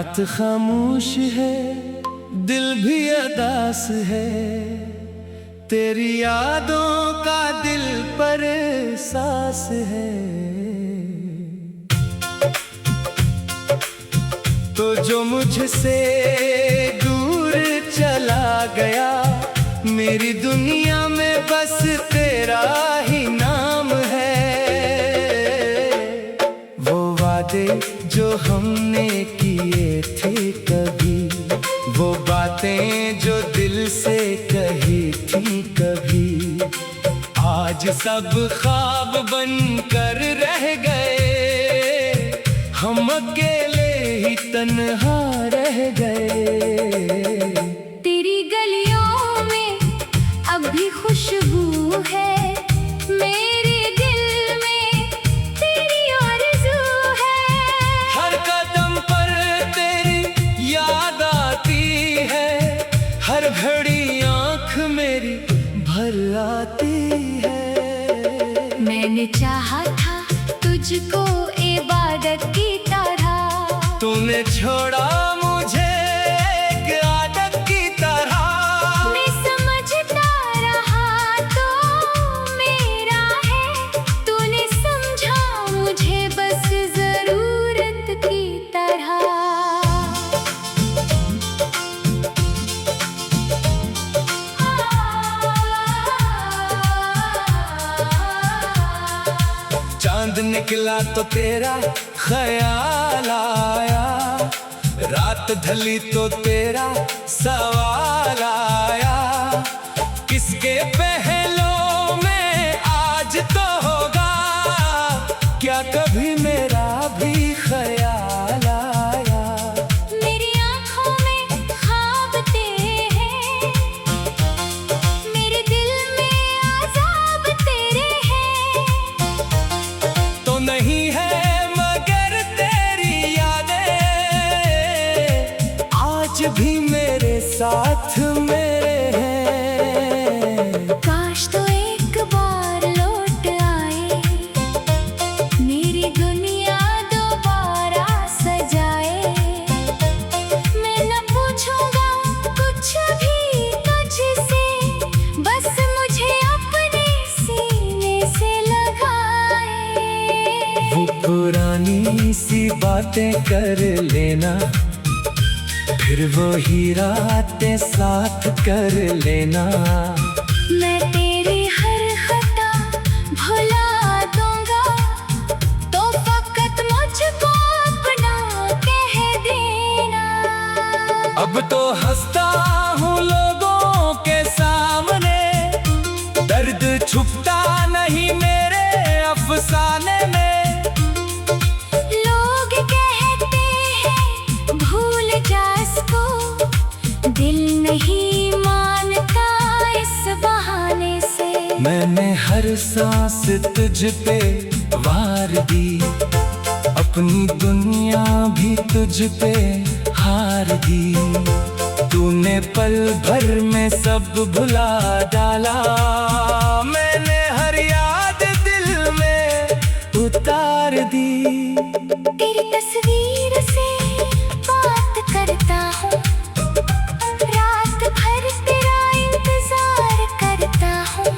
रात खामोश है, दिल भी अदास है, तेरी यादों का दिल पर एहसास है। तो जो मुझसे दूर चला गया, मेरी दुनिया में बस तेरा ही नाम है। वो वादे जो हमने किए थे कभी, वो बातें जो दिल से कही थी कभी, आज सब ख्वाब बनकर रह गए। हम अकेले ही तन्हा रह गए। तेरी गलियों में अब भी खुशबू है, मेरे दिल में तेरी आरज़ू है। हर कदम पर तेरी याद आती है, हर घड़ी आँख मेरी भर आती है। मैंने चाहा था तुझको इबादत की तरह, तूने छोड़ा मुझे एक आदत की तरह। मैं समझता रहा तो मेरा है, तूने समझा मुझे बस जरूरत की तरह। चांद निकला तो तेरा ख्याल आया, रात ढली तो तेरा सवाल आया। किसके पहलों में आज तो होगा, क्या कभी मेरा भी ख्याल आया। मेरी आँखों में ख्वाब तेरे हैं, मेरे दिल में आज़ाब तेरे हैं। तो नहीं है मगर तेरी यादें आज भी मेरे साथ मेरे हैं। काश तो एक बार लौट आए, मेरी दुनिया दोबारा सजाए। मैं न पूछूंगा कुछ भी तुझसे, बस मुझे अपने सीने से लगाए। वो पुरानी सी बातें कर लेना, फिर वही रातें साथ कर लेना। मैं तेरी हर खता भुला दूंगा, तो फकत मुझको अपना कह देना। अब तो हंसता हूँ लोगों के सामने, दर्द छुपता नहीं मेरे अफसाने में। लोग कहते हैं भूल जा इसको, दिल नहीं मानता इस बहाने से। मैंने हर सांस तुझ पे वार दी, अपनी दुनिया भी तुझ पे हार दी। तूने पल भर में सब भुला डाला, मैंने हर याद दिल में उतार दी। तेरी तस्वीर से बात करता हूँ, रात भर तेरा इंतजार करता हूँ।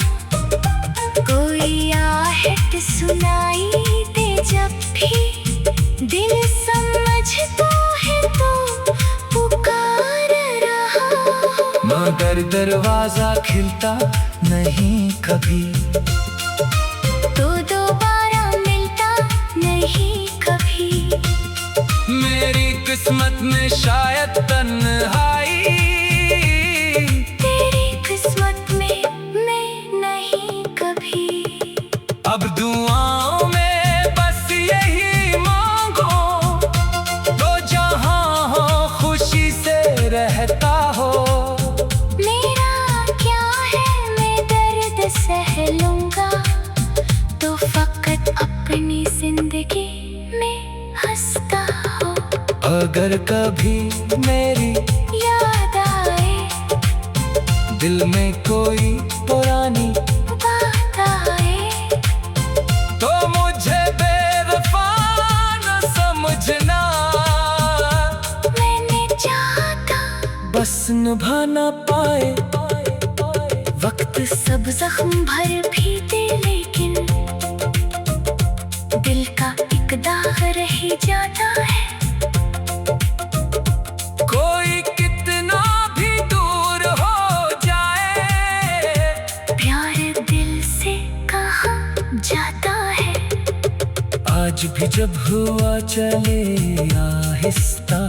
कोई आहट सुनाई दे जब भी, दिल समझता है तो पुकार रहा हूँ। मगर दरवाजा खिलता नहीं कभी, तो दोबारा मिलता नहीं कभी। मेरी किस्मत में शायद तन्हाई, तेरी किस्मत में मैं नहीं कभी। अब दुआओं में बस यही मांगो, तो जहां हो खुशी से रहता हो। मेरा क्या है मैं दर्द सह लूंगा, तो फकत अपनी जिंदगी में हंसता हो। अगर कभी मेरी याद आए, दिल में कोई पुरानी बात आए, तो मुझे बेवफा न समझना। मैं निभा ना पाए। वक्त सब जख्म भर भी दे, लेकिन दिल का एक दाग रह जाता है। कोई कितना भी दूर हो जाए, प्यार दिल से कहाँ जाता है। आज भी जब हुआ चले आहिस्ता,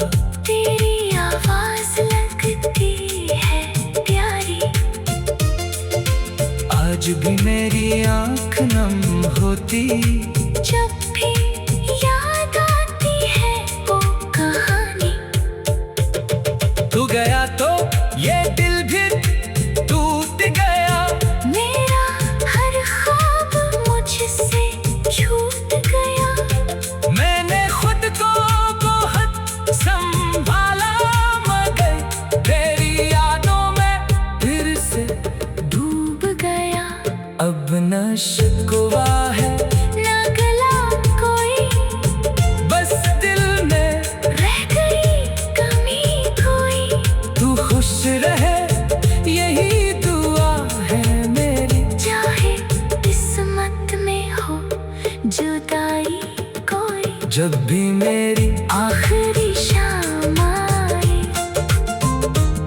तेरी आवाज लगती है प्यारी। आज भी मेरी आँख नम होती, जब भी याद आती है वो कहानी। तू गया तो ये दिल भी टूट गया। मेरा हर ख्वाब मुझसे छूट गया। मैंने खुद को बहुत संभाला, मगर तेरी यादों में फिर से डूब गया। अब न शिकवा है ना गला कोई, बस दिल में रह गई कमी कोई। तू खुश रहे यही दुआ है मेरी। चाहे किस्मत में हो जुदाई कोई, जब भी मेरी आखिरी शाम आए,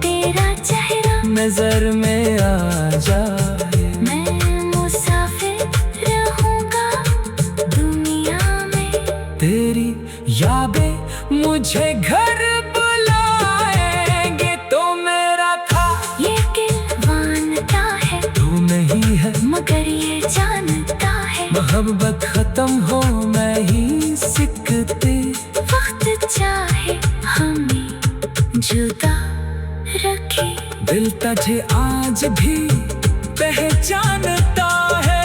तेरा चेहरा नजर में आ जाए। मैं मुसाफिर रहूंगा दुनिया में। तेरी यादें मुझे घर बुलाएंगे। तो मेरा था ये दिल मानता है, तू नहीं है, मगर ये जानता है। मोहब्बत खत्म हो मैं ही सिकती। वक्त चाहे हमें जुदा रखे, दिल तुझे आज भी पहचानता है।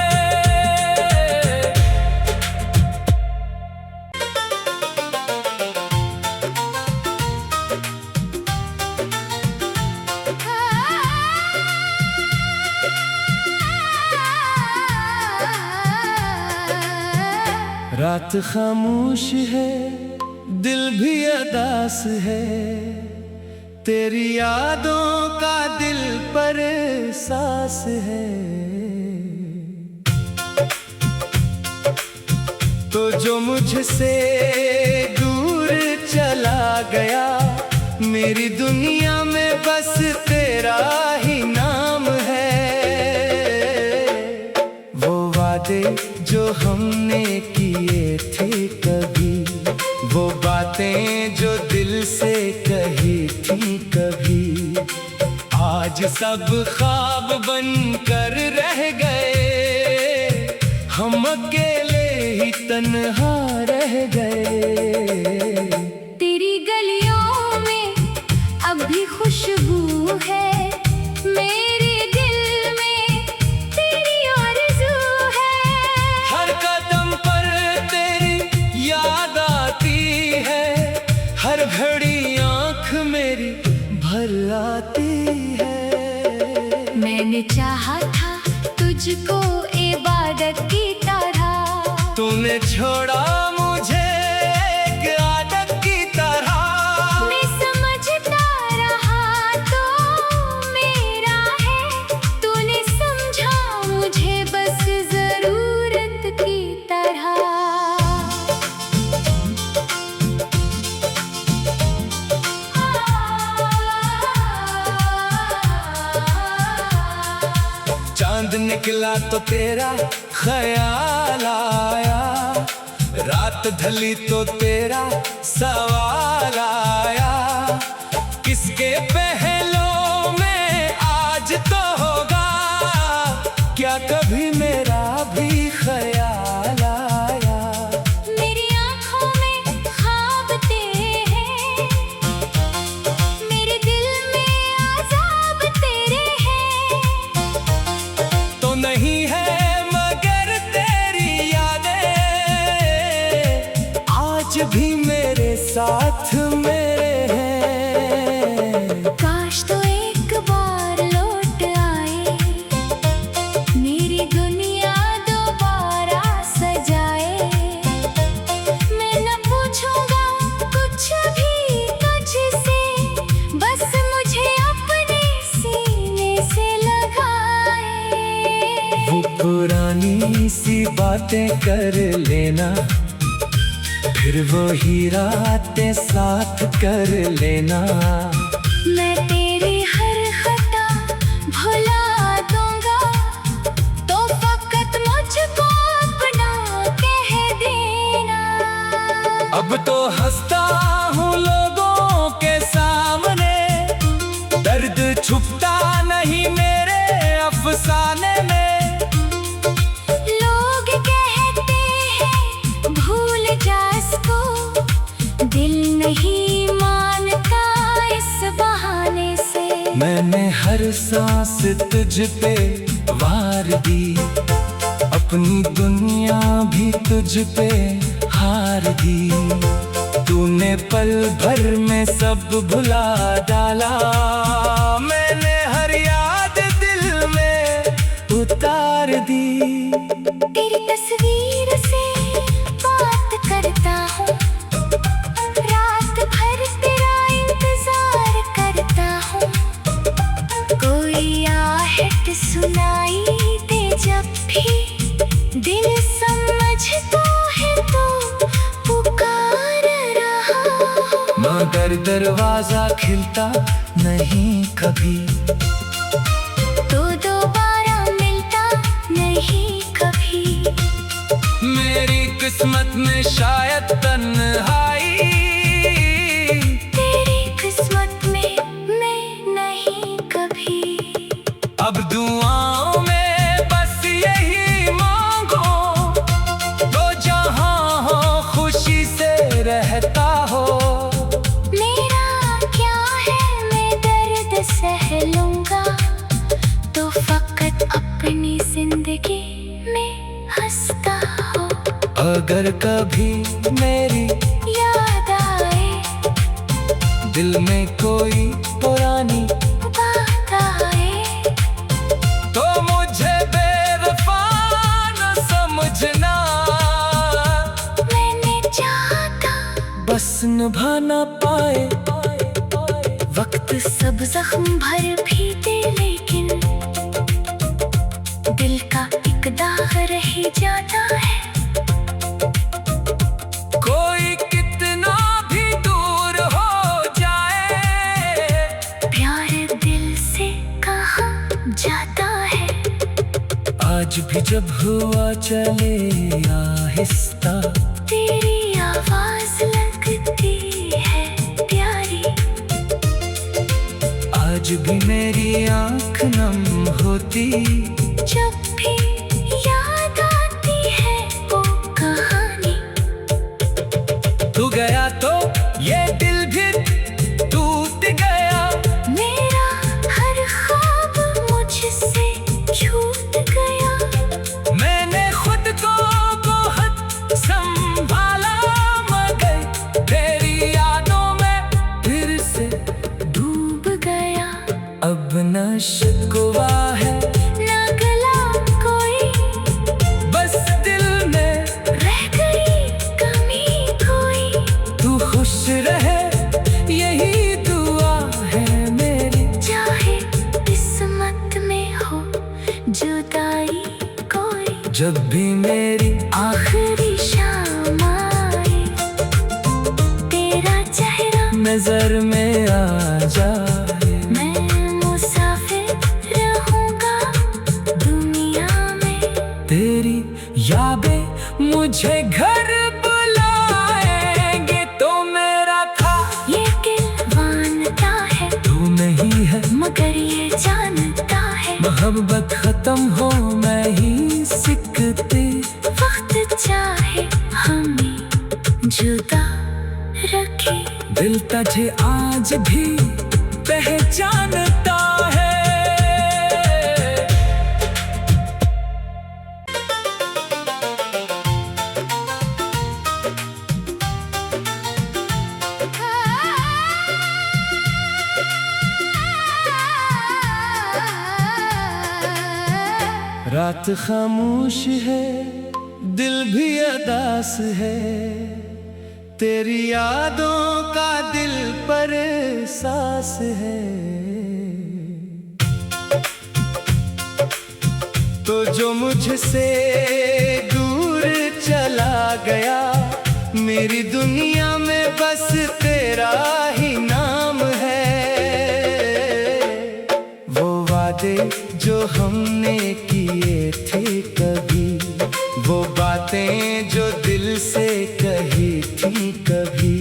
रात खामोश है, दिल भी अदास है, तेरी यादों का दिल पर एहसास है। तो जो मुझसे दूर चला गया, मेरी दुनिया में बस तेरा ही नाम है। वो वादे जो हमने किए थे कभी, वो बातें जो दिल से कही थी कभी, आज सब ख्वाब बनकर रह गए। हम अकेले ही तन्हा रह गए। तेरी गलियों में अब भी खुशबू है, मेरे दिल में तेरी आरज़ू है। हर कदम पर तेरी याद आती है, हर घड़ी आँख मेरी भर आती है। मैंने चाहा था तुझको इबादत की तरह, तूने छोड़ा मुझे एक आदत की तरह। मैं समझता रहा तो मेरा है, तूने समझा मुझे बस जरूरत की तरह। चांद निकला तो तेरा ख्याल आया, रात ढली तो तेरा सवाल आया। किसके पहलों में आज तो होगा, क्या कभी मेरा भी ख्याल आया। मेरी आँखों में ख्वाब तेरे हैं, मेरे दिल में आज़ाब तेरे हैं। तो नहीं है मगर तेरी यादें आज भी मेरे साथ मेरे बातें कर लेना, फिर वो ही रातें साथ कर लेना। मैं तेरी हर खता भुला दूंगा, तो फकत मुझको अपना कह देना। अब तो हंसता हूँ लोगों के सामने, दर्द छुपता नहीं मेरे अफसाने में। लोग कहते हैं भूल जा इसको, दिल नहीं मानता इस बहाने से। मैंने हर सांस तुझ पे वार दी, अपनी दुनिया भी तुझ पे हार दी। तूने पल भर में सब भुला डाला, मैंने हर याद दिल में उतार दी। तेरी तस्वीर से बात करता हूँ, रात भर तेरा इंतजार करता हूँ। कोई आहट सुनाई दे जब भी, दिल समझता है तो पुकार रहा। मगर दरवाजा खिलता नहीं कभी, तो दोबारा मिलता नहीं कभी। मेरी किस्मत में शायद तन्हाई, तेरी किस्मत में मैं नहीं कभी। अब दुआओं में बस यही मांगो, तो जहां हो खुशी से रहता हो। मेरा क्या है मैं दर्द सह लूंगा, तो फकत अपनी जिंदगी में हंसता हो। अगर कभी मेरी याद आए, दिल में कोई पुरानी बात आए, तो मुझे बेवफा न समझना। मैंने चाहा था बस निभा ना पाए वक्त सब जख्म भर भी दे, लेकिन दिल का एक दाग रह जाता है। कोई कितना भी दूर हो जाए, प्यार दिल से कहाँ जाता है। आज भी जब हुआ चले आहिस्ता, तेरी आवाज लगती है प्यारी। आज भी मेरी आंख नम होती, जब भी याद आती है वो कहानी। तू गया तो ये दिल भी टूट गया, मेरा हर ख्वाब मुझसे छूट गया। मैंने खुद को बहुत संभाला, मगर तेरी यादों में फिर से डूब गया। अब न शिकवा है ना गला कोई, बस दिल में रह गई कमी कोई। तू खुश रहे यही दुआ है मेरी। चाहे किस्मत में हो जुदाई कोई, जब भी मेरी आखिरी शाम आए, तेरा चेहरा नजर में आ जाए, मैं मुसाफिर रहूंगा दुनिया में। तेरी यादें मुझे घर बुलाएंगे। तो मेरा था ये दिल मानता है, तू नहीं है, मगर ये जानता है। मोहब्बत खत्म हो मैं ही सिकती, वक्त चाहे हमें जुदा रखे, दिल तुझे आज भी पहचानता है। रात खामोश है, दिल भी अदास है, तेरी यादों का दिल पर एहसास है। तो जो मुझसे दूर गया, मेरी दुनिया में बस तेरा ही नाम है। वो वादे जो हमने किए थे कभी, वो बातें जो दिल से कही थी कभी,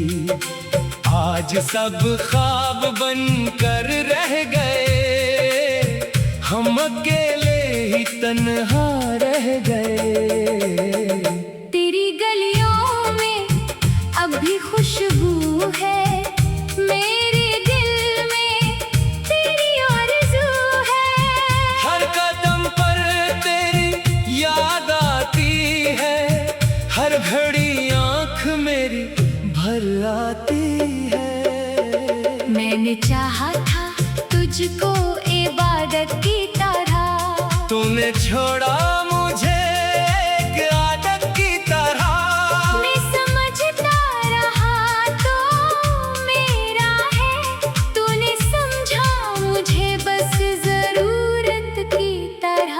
आज सब ख्वाब बनकर रह गए, हम अकेले ही तन्हा रह गए। तेरी गलियों में अब भी खुशबू है, मेरे दिल में तेरी आरज़ू है। हर कदम पर तेरी याद आती है, हर घड़ी आँख मेरी भर आती है। मैंने चाहा था तुझको इबादत की तरह, तूने छोड़ा मुझे एक आदत की तरह। मैं समझता रहा तो मेरा है, तूने समझा मुझे बस जरूरत की तरह।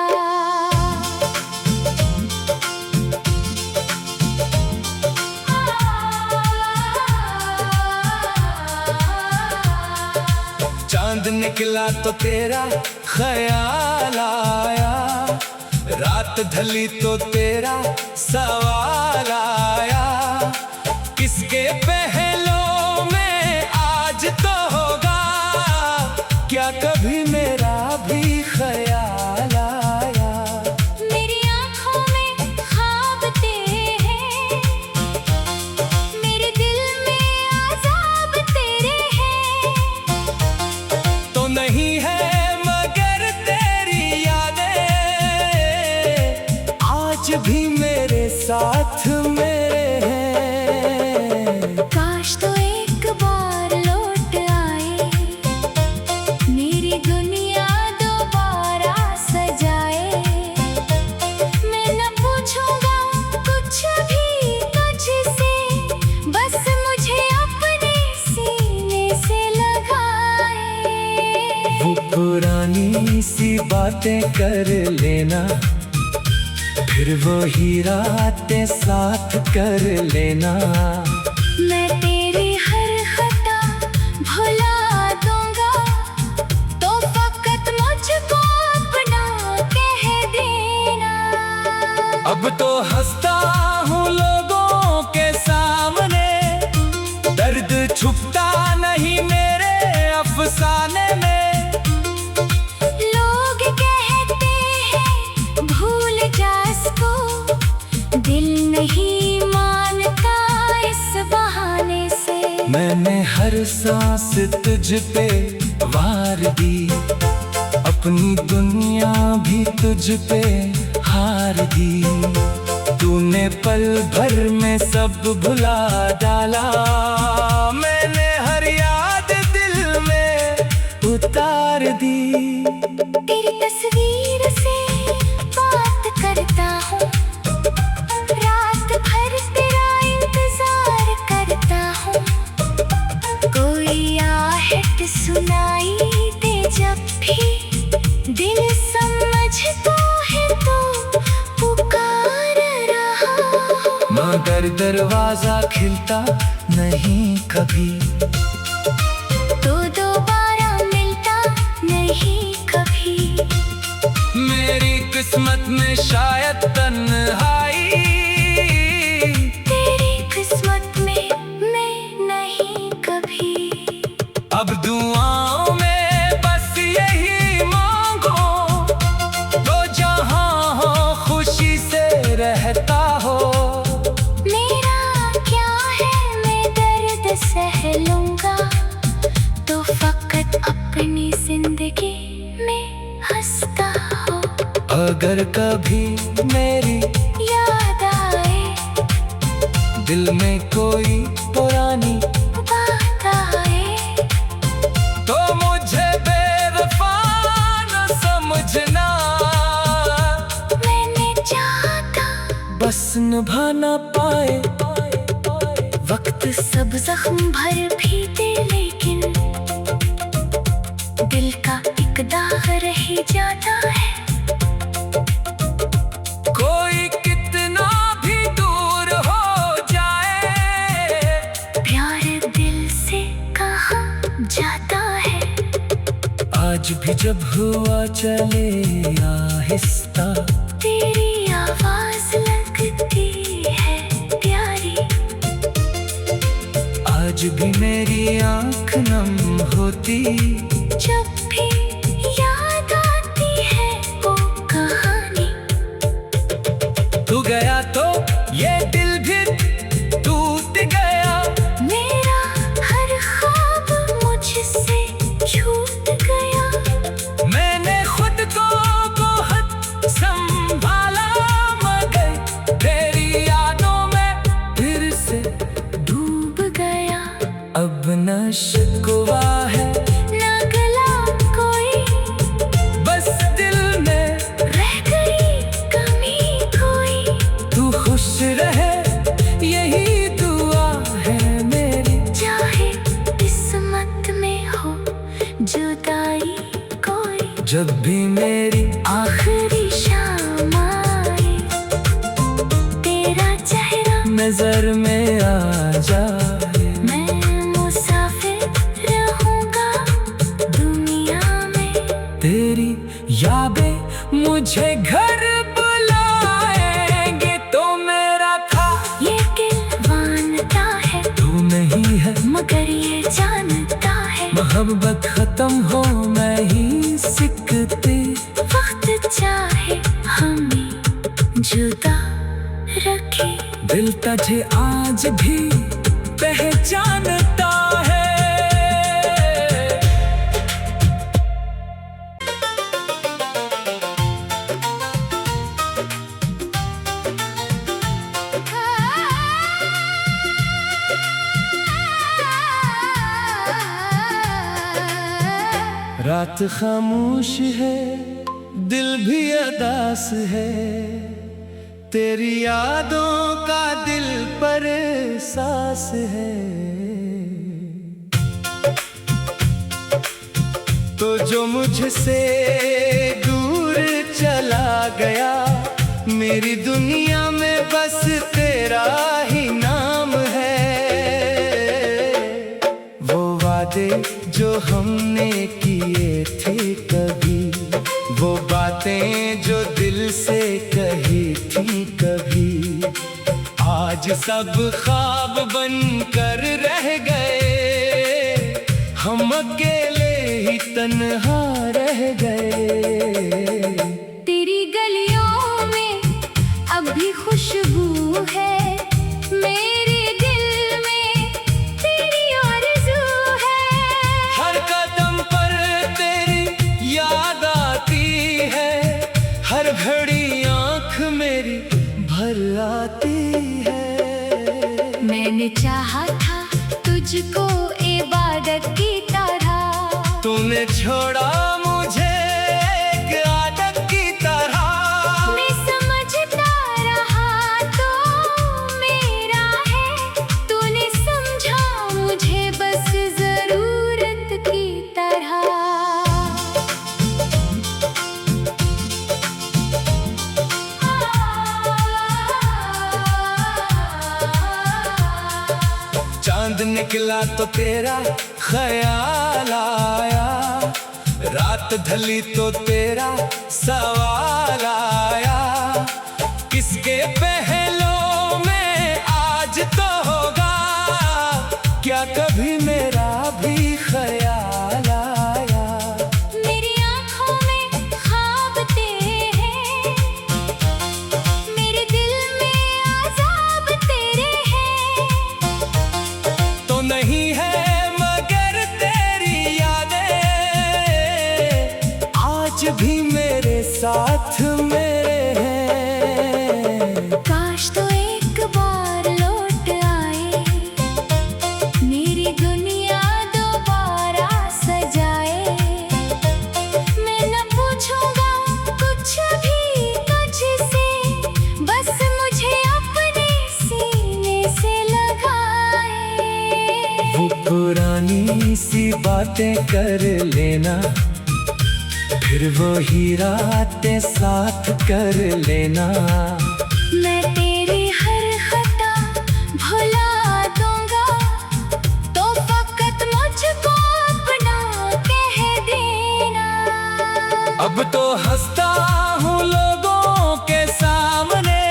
चांद निकला तो तेरा ख्याल आया, रात ढली तो तेरा सवाल आया। किसके पहलों में आज तो होगा, क्या कभी मेरा भी ख्याल आया। मेरी आँखों में ख्वाब तेरे हैं, मेरे दिल में आज़ाब तेरे हैं। तो नहीं है मगर तेरी यादें आज भी मेरे साथ मेरे हैं। काश तो एक बार लौट आए, मेरी दुनिया दोबारा सजाए। मैं न पूछूंगा कुछ भी तुझसे, बस मुझे अपने सीने से लगाए। वो पुरानी सी बातें कर लेना, फिर वही रातें साथ कर लेना। मैं तेरी हर खता भुला दूंगा, तो फकत मुझको अपना कह देना। अब तो हंसता हूँ लोगों के सामने, दर्द छुपता नहीं मेरे अफसाने में। लोग कहते हैं भूल जा इसको, दिल नहीं मानता इस बहाने से। मैंने हर सांस तुझ पे वार दी, अपनी दुनिया भी तुझ पे हार दी। तूने पल भर में सब भुला डाला, मैंने हर याद दिल में उतार दी। तेरी तस्वीर से बात करता हूँ, रात भर तेरा इंतजार करता हूँ। कोई आहट सुनाई दे जब भी, दिल समझता है तो पुकार रहा हूँ। मगर दरवाजा खिलता नहीं कभी, तो दोबारा मिलता नहीं कभी। मेरी किस्मत में शायद तन्हाई, तेरी किस्मत में मैं नहीं कभी। अब दुआओं में बस यही मांगो, तो जहाँ हो खुशी से रहता हो। मेरा क्या है, मैं दर्द सह लूंगा, तो फकत अपनी जिंदगी में हंसता हो। अगर कभी मेरी याद आए, दिल में कोई पुरानी बात आए, तो मुझे बेवफा न समझना। मैंने चाहा था बस निभा ना पाए, वक्त सब जख्म भर भी दे, लेकिन दिल का एक दाग रह जाता है। कोई कितना भी दूर हो, आज भी जब हुआ चले आहिस्ता, तेरी आवाज लगती है प्यारी। आज भी मेरी आंख नम होती, जब भी याद आती है वो कहानी। तू गया तो ये दिल भी टूट गया, मेरा हर ख्वाब मुझसे छूट गया। मैंने खुद को बहुत संभाला, मगर तेरी यादों में फिर से डूब गया। अब न शिकवा है ना गला कोई, बस दिल में रह गई कमी कोई। तू खुश रहे यही दुआ है मेरी, चाहे किस्मत में हो जुदाई कोई। जब भी मेरी आखिरी शाम आए, तेरा चेहरा नजर में आ जाए, मैं मुसाफिर रहूंगा दुनिया में। तेरी यादें मुझे घर बुलाएंगे। तो मेरा था ये दिल मानता है, तू नहीं है, मगर ये जानता है। मोहब्बत खत्म हो मैं ही सिकती, वक्त चाहे हमें जुदा रखे। दिल तुझे आज भी पहचानता है। रात खामोश है, दिल भी अदास है, तेरी यादों का दिल पर एहसास है। तो जो मुझसे दूर चला गया, मेरी दुनिया में बस तेरा ही नाम है। वो वादे जो हमने किए थे कभी, वो बातें जो दिल से कही थी कभी, आज सब ख्वाब बनकर रह गए। हम अकेले ही तन्हा रह गए। तेरी गलियों में अब भी खुशबू है, मेरे दिल में तेरी आरज़ू है। हर कदम पर तेरी याद आती है, हर घड़ी आंख मेरी भर आती है। मैंने चाहा था तुझको इबादत की तरह, तूने छोड़ा मुझे एक आदत की तरह। मैं समझता रहा तो मेरा है, तूने समझा मुझे बस जरूरत की तरह। चांद निकला तो तेरा ख्याल आया, रात ढली तो तेरा सवाल आया। किसके पहलों में आज तो होगा, क्या कभी मेरा भी ख्याल आया। मेरी आँखों में ख्वाब तेरे हैं, मेरे दिल में आज़ाब तेरे हैं। तो नहीं है मगर तेरी यादें आज भी मेरे साथ मेरे हैं। काश तो एक बार लौट आए, मेरी दुनिया दोबारा सजाए। मैं न पूछूंगा कुछ भी तुझसे, बस मुझे अपने सीने से लगाए। वो पुरानी सी बातें कर लेना, फिर वो ही रातें साथ कर लेना। मैं तेरी हर खता भुला दूंगा, तो फकत मुझको अपना कह देना। हंसता हूँ लोगों के सामने,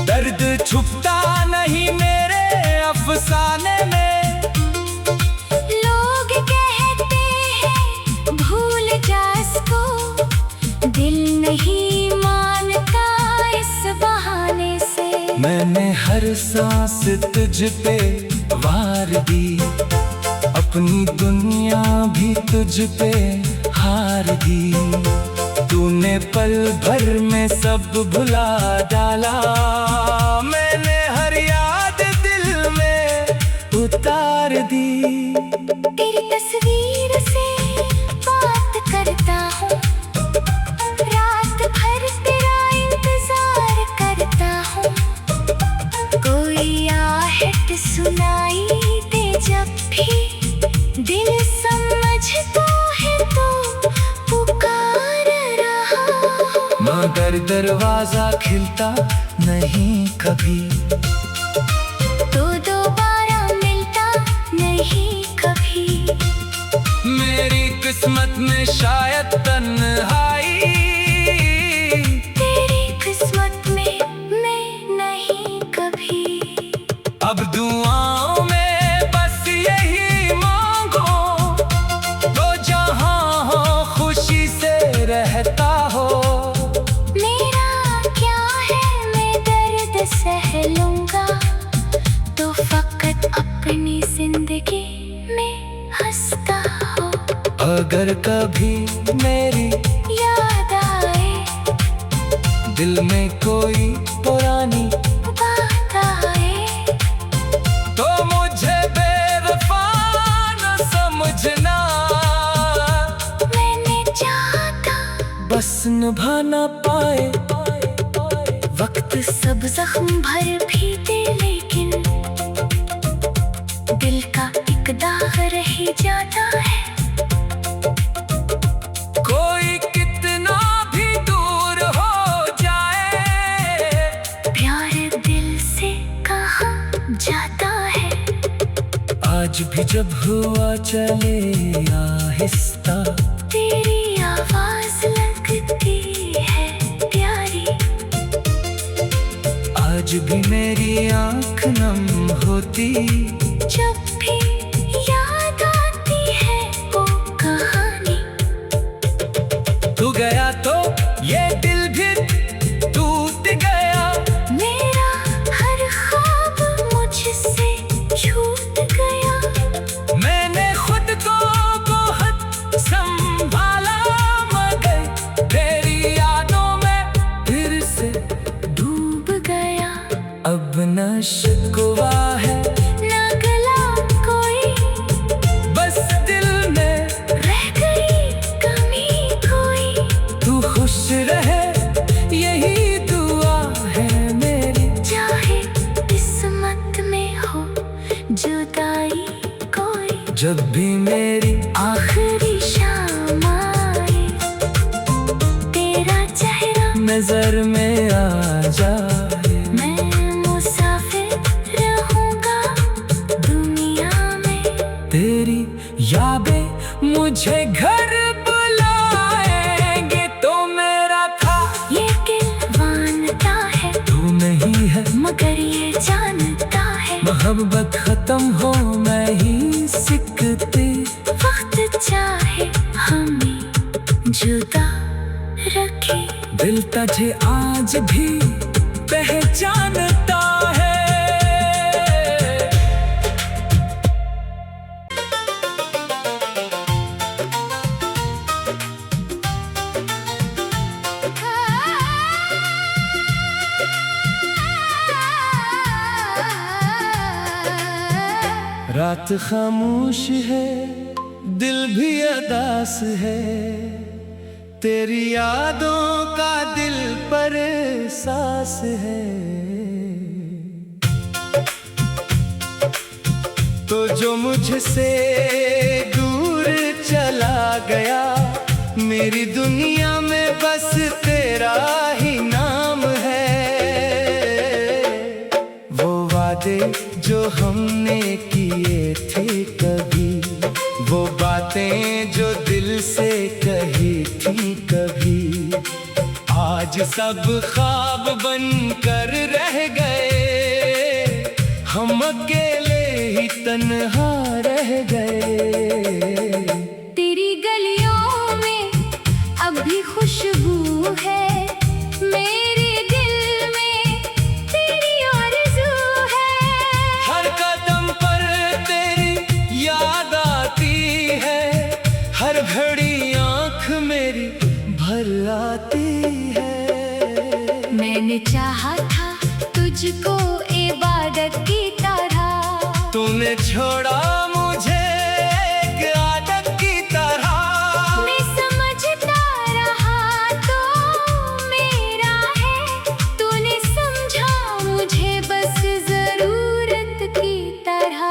दर्द छुपता नहीं मेरे अफसाने में। लोग कहते हैं भूल जा इसको, दिल नहीं मानता इस बहाने से। मैंने हर सांस तुझ पे वार दी, अपनी दुनिया भी तुझ पे हार दी। तूने पल भर में सब भुला डाला, मैंने हर याद दिल में उतार दी। तेरी तस्वीर से बात करता हूँ, रात भर तेरा इंतजार करता हूँ। कोई आहट सुनाई दे जब भी, दिल समझता है तो पुकार रहा। मगर दरवाजा खिलता नहीं कभी, तो दोबारा मिलता नहीं कभी। मेरी किस्मत में शायद तन्हाई, तेरी किस्मत में मैं नहीं कभी। अब दुआओं में बस यही मांगो, तो जहां हो खुशी से रहता हो। मेरा क्या है मैं दर्द सह लूंगा, तो फकत अपनी जिंदगी में हंसता हो। अगर कभी मेरी याद आए, दिल में कोई पुरानी बात आए, तो मुझे बेवफा न समझना। मैंने चाहा था बस निभा ना पाए, वक्त सब जख्म भर भी दे, लेकिन दिल का एक दाग रह जाता है। कोई कितना भी दूर हो जाए, प्यार दिल से कहाँ जाता है। आज भी जब हुआ चले आहिस्ता, तेरी आवाज लगती है प्यारी। आज भी मेरी आंख नम होती, जब भी याद आती है वो कहानी। तू गया तो ये दिल भी टूट गया, मेरा हर ख्वाब मुझसे छूट गया। मैंने खुद को बहुत संभाला, मगर तेरी यादों में फिर से डूब गया। अब न शिकवा है ना गला कोई, बस दिल में रह गई कमी कोई। तू खुश रहे यही दुआ है मेरी। चाहे किस्मत में हो जुदाई कोई, जब भी मेरी आखिरी शाम आए, तेरा चेहरा नजर में आ जाए, मैं मुसाफिर रहूंगा दुनिया में। तेरी यादें मुझे घर बुलाएंगे। तो मेरा था ये दिल मानता है, तू नहीं है, मगर ये जानता है। मोहब्बत खत्म हो मैं ही सिकती, वक्त चाहे हमें जुदा रखे, दिल तुझे आज भी पहचानता है। रात खामोश है, दिल भी अदास है, तेरी यादों का दिल पर एहसास है। तो जो मुझसे दूर चला गया, मेरी दुनिया में बस तेरा ही नाम है। वो वादे जो हमने किए थे कभी, वो बातें जो दिल से कही थी कभी, आज सब ख्वाब बनकर रह गए, हम अकेले ही तन्हा रह गए। तेरी गलियों में अब भी खुशबू है, मेरे दिल में तेरी आरज़ू है। हर कदम पर तेरी याद आती है, हर घड़ी आँख मेरी भर आती है। मैंने चाहा था तुझको इबादत की तरह, तूने छोड़ा मुझे एक आदत की तरह। मैं समझता रहा तो मेरा है, तूने समझा मुझे बस जरूरत की तरह।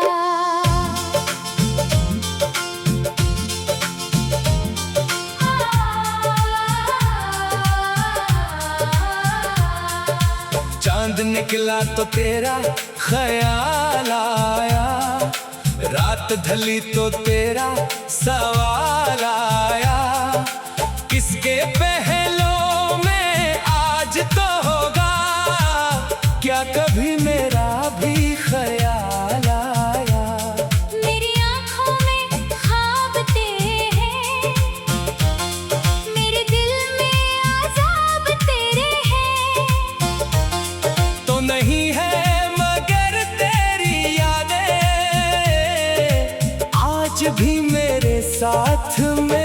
चांद निकला तो तेरा ख्याल आया, रात ढली तो तेरा सवाल आया। किसके पहलों में आज तो होगा, क्या कभी मेरा भी ख्याल आया। मेरी आँखों में ख्वाब तेरे हैं, मेरे दिल में आज़ाब तेरे हैं। तो नहीं है मगर तेरी यादें आज भी मेरे साथ में।